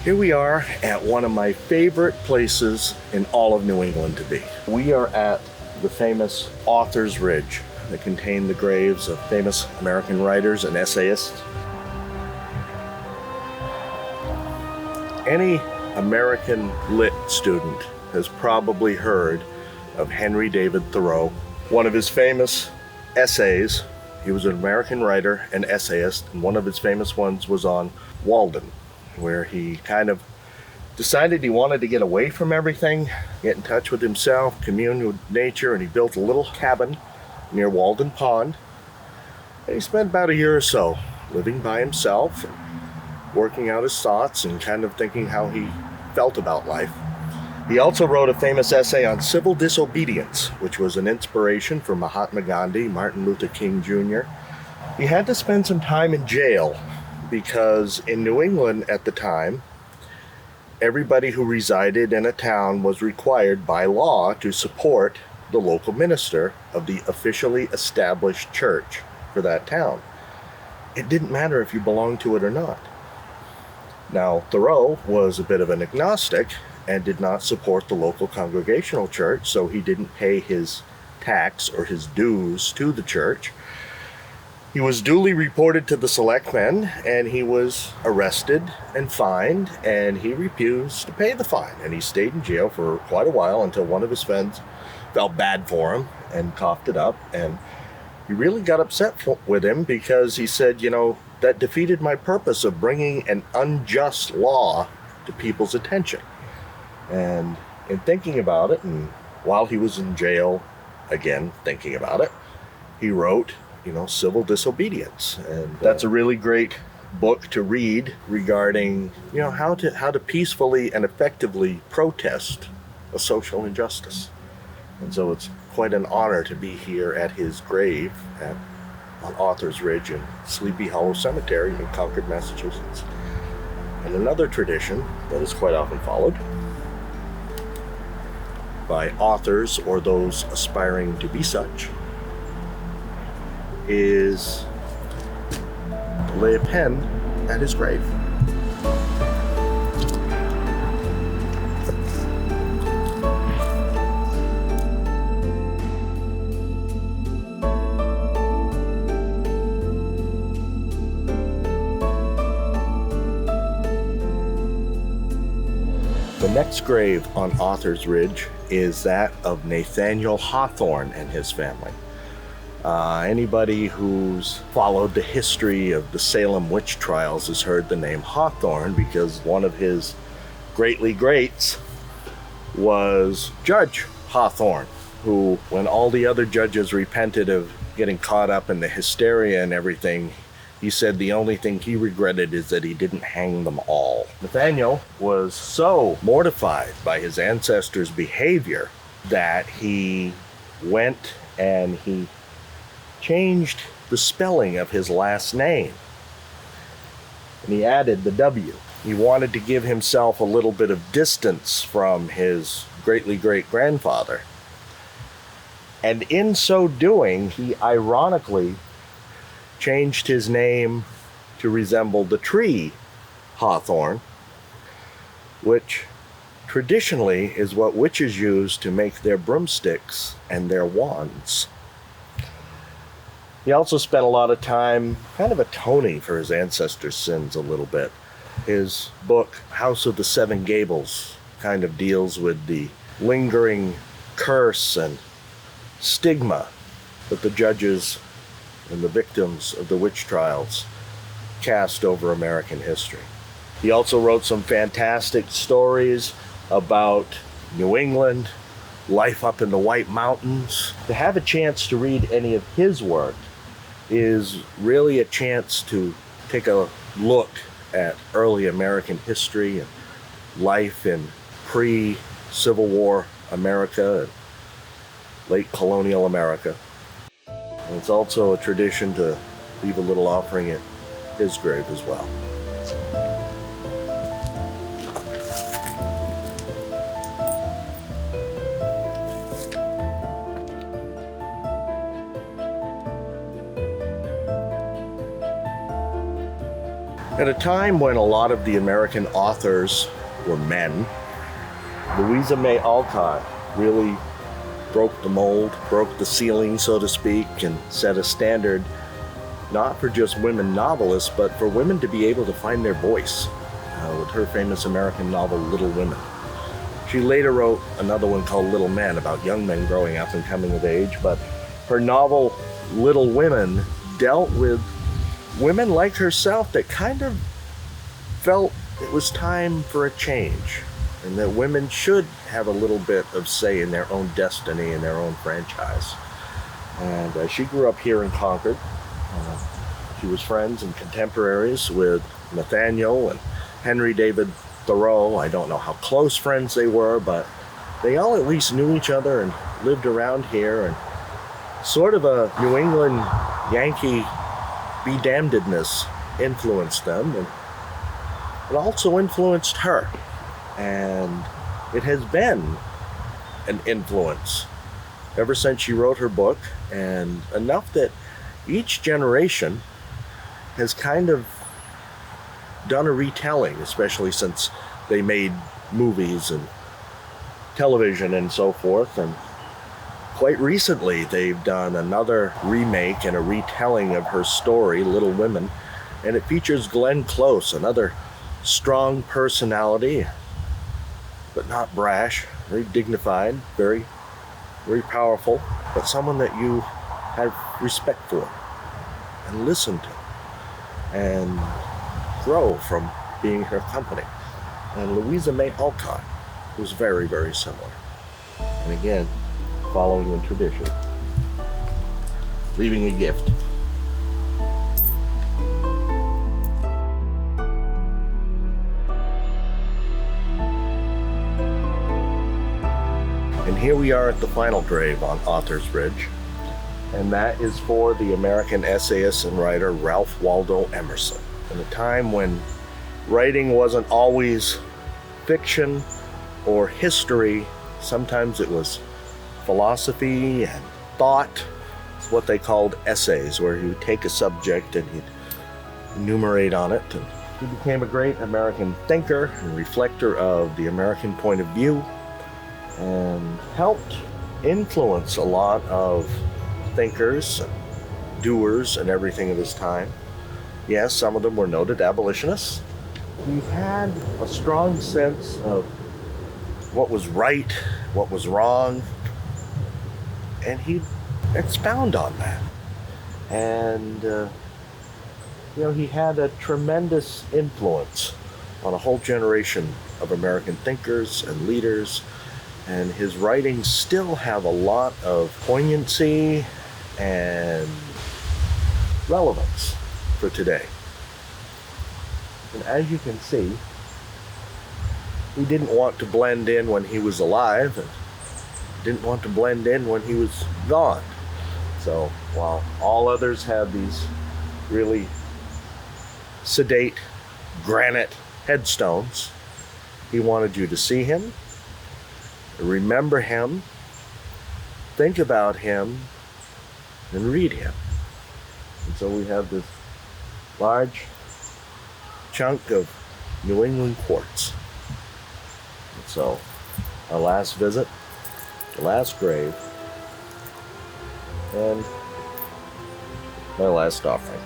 Here we are at one of my favorite places in all of New England to be. We are at the famous Author's Ridge that contains the graves of famous American writers and essayists. Any American lit student has probably heard of Henry David Thoreau. One of his famous essays, he was an American writer and essayist, and one of his famous ones was on Walden, where he kind of decided he wanted to get away from everything, get in touch with himself, commune with nature, and he built a little cabin near Walden Pond. And he spent about a year or so living by himself, and working out his thoughts and kind of thinking how he felt about life. He also wrote a famous essay on civil disobedience, which was an inspiration for Mahatma Gandhi, Martin Luther King Jr. He had to spend some time in jail because in New England at the time, everybody who resided in a town was required by law to support the local minister of the officially established church for that town. It didn't matter if you belonged to it or not. Now, Thoreau was a bit of an agnostic and did not support the local congregational church, so he didn't pay his tax or his dues to the church. He was duly reported to the selectmen, and he was arrested and fined, and he refused to pay the fine. And he stayed in jail for quite a while until one of his friends felt bad for him and coughed it up. And he really got upset with him because he said, that defeated my purpose of bringing an unjust law to people's attention. And in thinking about it, and while he was in jail, again, thinking about it, he wrote Civil Disobedience. And that's a really great book to read regarding, how to peacefully and effectively protest a social injustice. And so it's quite an honor to be here at his grave on Author's Ridge in Sleepy Hollow Cemetery in Concord, Massachusetts. And another tradition that is quite often followed by authors or those aspiring to be such is to lay a pen at his grave. The next grave on Author's Ridge is that of Nathaniel Hawthorne and his family. Anybody who's followed the history of the Salem witch trials has heard the name Hawthorne because one of his greatly greats was Judge Hawthorne, who, when all the other judges repented of getting caught up in the hysteria and everything, he said the only thing he regretted is that he didn't hang them all. Nathaniel was so mortified by his ancestors' behavior that he went and he changed the spelling of his last name. And he added the W. He wanted to give himself a little bit of distance from his greatly great-grandfather. And in so doing, he ironically changed his name to resemble the tree hawthorn, which traditionally is what witches use to make their broomsticks and their wands. He also spent a lot of time kind of atoning for his ancestors' sins a little bit. His book, House of the Seven Gables, kind of deals with the lingering curse and stigma that the judges and the victims of the witch trials cast over American history. He also wrote some fantastic stories about New England, life up in the White Mountains. To have a chance to read any of his work is really a chance to take a look at early American history and life in pre-Civil War America and late colonial America. And it's also a tradition to leave a little offering at his grave as well. At a time when a lot of the American authors were men, Louisa May Alcott really broke the mold, broke the ceiling, so to speak, and set a standard not for just women novelists, but for women to be able to find their voice with her famous American novel, Little Women. She later wrote another one called Little Men about young men growing up and coming of age, but her novel, Little Women, dealt with women like herself that kind of felt it was time for a change, and that women should have a little bit of say in their own destiny and their own franchise. And she grew up here in Concord. She was friends and contemporaries with Nathaniel and Henry David Thoreau. I don't know how close friends they were, but they all at least knew each other and lived around here, and sort of a New England Yankee be-damnedness influenced them, and it also influenced her. And it has been an influence ever since she wrote her book, and enough that each generation has kind of done a retelling, especially since they made movies and television and so forth. And quite recently, they've done another remake and a retelling of her story, Little Women, and it features Glenn Close, another strong personality, but not brash, very dignified, very, very powerful, but someone that you have respect for and listen to and grow from being her company. And Louisa May Alcott was very, very similar. And again, following in tradition, leaving a gift. And here we are at the final grave on Author's Ridge, and that is for the American essayist and writer Ralph Waldo Emerson. In a time when writing wasn't always fiction or history, sometimes it was philosophy and thought. It's what they called essays, where he would take a subject and he'd enumerate on it. And he became a great American thinker and reflector of the American point of view, and helped influence a lot of thinkers and doers and everything of his time. Yes, some of them were noted abolitionists. He had a strong sense of what was right, what was wrong, and he'd expound on that. And, he had a tremendous influence on a whole generation of American thinkers and leaders, and his writings still have a lot of poignancy and relevance for today. And as you can see, he didn't want to blend in when he was alive, and didn't want to blend in when he was gone. So while all others have these really sedate granite headstones, he wanted you to see him, remember him, think about him, and read him. And so we have this large chunk of New England quartz. And so our last visit, the last grave, and my last offering.